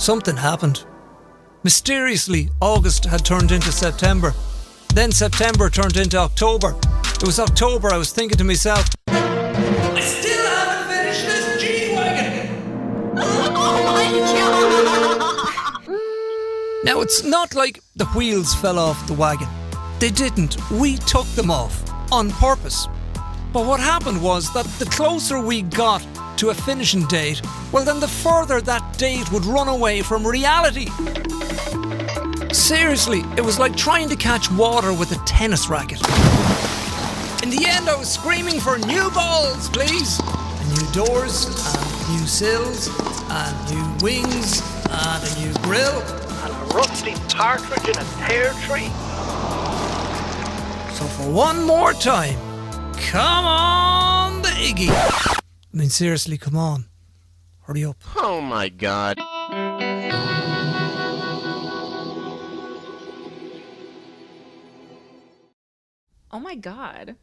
something happened. Mysteriously, August had turned into September. Then September turned into October. It was October, I was thinking to myself, I still haven't finished this G-Wagon! Oh my God! Now, it's not like the wheels fell off the wagon. They didn't. We took them off on purpose. But what happened was that the closer we got to a finishing date, well, then the further that date would run away from reality. Seriously, it was like trying to catch water with a tennis racket. In the end, I was screaming for new balls, please. And new doors, and new sills, and new wings, and a new grill, And a rusty partridge in a pear tree. So for one more time, come on, the Iggy. I mean, seriously, come on. Hurry up. Oh my God. Oh my God.